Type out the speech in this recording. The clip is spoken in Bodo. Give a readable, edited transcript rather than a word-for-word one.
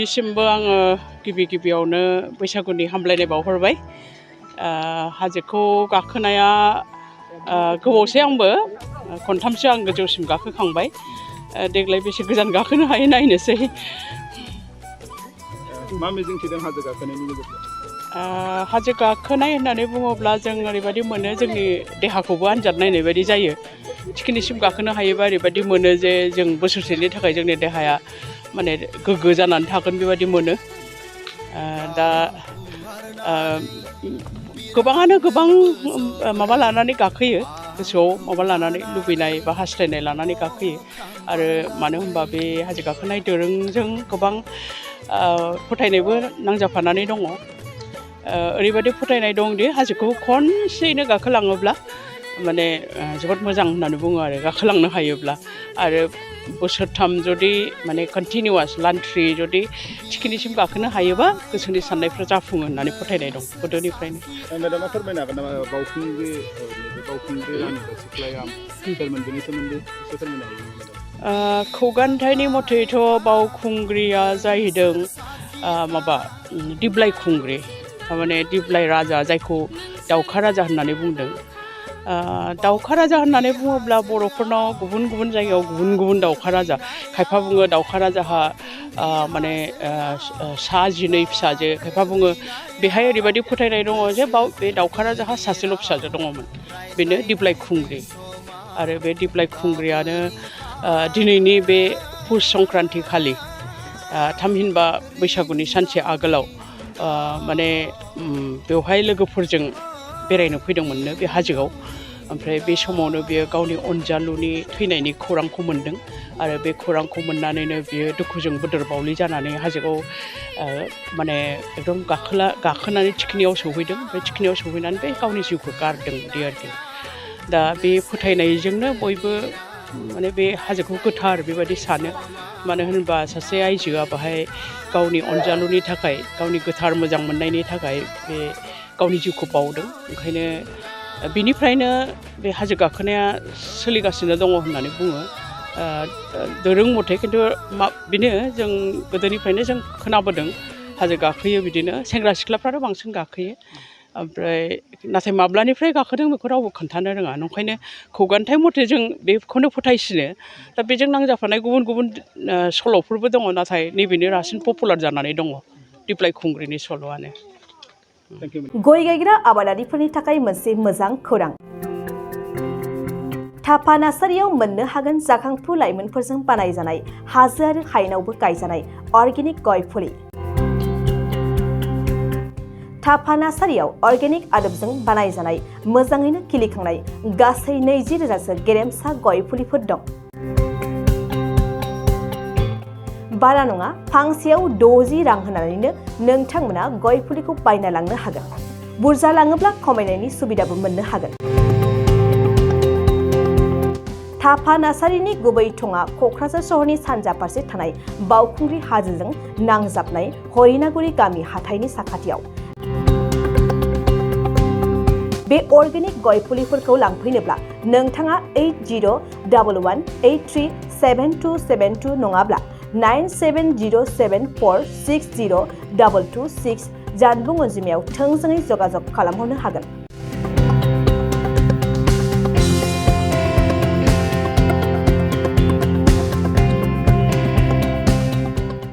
दिसिमबो आङो गिबियावनो बैसागुनि हामलायनाय बावहरबाय। हाजोखौ गाखोनाया गोबावसै आंबो खनथामसो आं गोजौसिम गाखोखांबाय। देग्लाय बेसे गोजान गाखोनो हायो नायनोसै। मा मिजिंथिदों हाजो गाखोनायनि गेजेरजों? हाजो गाखोनाय होननानै बुङोब्ला जों ओरैबायदि मोनो जोंनि देहाखौबो आनजाद नायनाय बायदि जायो। थिखिनिसिम गाखोनो हायोबा ओरैबायदि मोनो जे जों बोसोरसेनि थाखाय जोंनि देहाया माने गोग्गो जानानै थागोन बेबायदि मोनो। दा गोबाङानो गोबां माबा लानानै गाखोयो, गोसोआव माबा लानानै लुबैनाय बा हास्थायनाय लानानै गाखोयो। आरो मानो होनबा बे हाजो गाखोनाय दोरोंजों गोबां फोथायनायबो नांजाबफानानै दङ। ओरैबायदि फोथायनाय दंदि हाजोखौ खनसेयैनो गाखोलाङोब्ला माने जोबोद मोजां होननानै बुङो आरो गाखोलांनो हायोब्ला। आरो बोसोरथाम जुदि माने कन्टिनिउवास लान्थ्रि जुदि थिखिनिसिम गाखोनो हायोबा गोसोनि साननायफ्रा जाफुङो होननानै फोथायनाय दं गोदोनिफ्रायनो। मेडामा फोरमायनो हागोन नामा बावखुंग्रि रानि सिख्लाया सोरमोन बेनि सोमोन्दै एसे फोरमायनो हायो? खुगान्थाइनि मथेथ' बावखुंग्रिया जाहैदों माबा दिप्लाय खुंग्रि, थारमाने दिप्लाय राजा, जायखौ दाउखा राजा होननानै बुंदों। दाउखा राजा होननानै बुङोब्ला बर'फोरनाव गुबुन गुबुन जायगायाव गुबुन गुबुन दाउखा राजा। खायफा बुङो दाउखा राजाहा माने सा 12 फिसाजो, खायफा बुङो बेहाय ओरैबायदि फोथायनाय दङ जे बे दाउखा राजाहा सासेल' फिसाजो दङमोन, बेनो दिप्लाय खुंग्रि। आरो बे दिप्लाय खुंग्रियानो दिनैनि बे पुस संक्रान्ति खालि थामहिनबा बैसागुनि सानसे आगोलाव माने बेवहाय लोगोफोरजों बेरायनो फैदोंमोननो बे हाजोआव। ओमफ्राय बे समावनो बियो गावनि अनजालुनि थैनायनि खौरांखौ मोनदों। आरो बे खौरांखौ मोननानैनो बियो दुखुजों बोदोर बावलि जानानै हाजोआव माने एकदम गाखोनानै थिखिनियाव सौहैदों। बे थिखिनियाव सौहैनानै बे गावनि जिउखौ गारदों बिदि आरोखि। दा बे फोथायनायजोंनो बयबो माने बे हाजोखौ गोथार बेबायदि सानो। मानो होनोबा सासे आइजोआ बाहाय गावनि अनजालुनि थाखाय, गावनि गोथार मोजां मोननायनि थाखाय बे गावनि जिउखौ बावदों। ओंखायनो बिनिफ्रायनो बे हाजो गाखोनाया सोलिगासिनो दङ होननानै बुङो दोरों मथे। खिन्थु बेनो जों गोदोनिफ्रायनो जों खोनाबोदों हाजो गाखोयो बिदिनो, सेंग्रा सिख्लाफ्रानो बांसिन गाखोयो। ओमफ्राय नाथाय माब्लानिफ्राय गाखोदों बेखौ रावबो खोन्थानो रोङा। नंखायनो खुगान्थाइ मथे जों बेखौनो फोथायसिनो। दा बेजों नांजाबफानाय गुबुन गुबुन सल'फोरबो दङ, नाथाय नैबेनो रासिन पपुलार जानानै दङ, दिप्लाय खुंग्रिनि सल'आनो। गय गायग्रा आबादारिफोरनि थाखाय मोनसे मोजां खौरां। थापा नार्सारियाव मोननो हागोन जाखांफु लाइमोनफोरजों बानायजानाय हाजो आरो हायेनावबो गायजानाय अर्गेनिक गय फुलि। थापा नार्सारियाव अर्गेनिक आदबजों बानायजानाय मोजाङैनो खिलिखांनाय गासै 20,000सो गेरेमसा गय फुलिफोर दं। बारा नङा, फांसेयाव 60 रां होनानैनो नोंथांमोना गय फुलिखौ बायना लांनो हागोन। बुरजा लाङोब्ला खमायनायनि सुबिदाबो मोननो हागोन। थापा नार्सारिनि गुबै थङा क'क्राझार सहरनि सानजा फारसे थानाय बावखुंग्रि हाजोजों नांजाबनाय हरिनागुरि गामि हाथाइनि साखाथियाव। बे अर्गेनिक गय फुलिफोरखौ लांफैनोब्ला नोंथाङा 8011837272 नङाब्ला 9707460226 जानबुं अनजिमायाव थोंजोङै जगाजग खालामहरनो हागोन।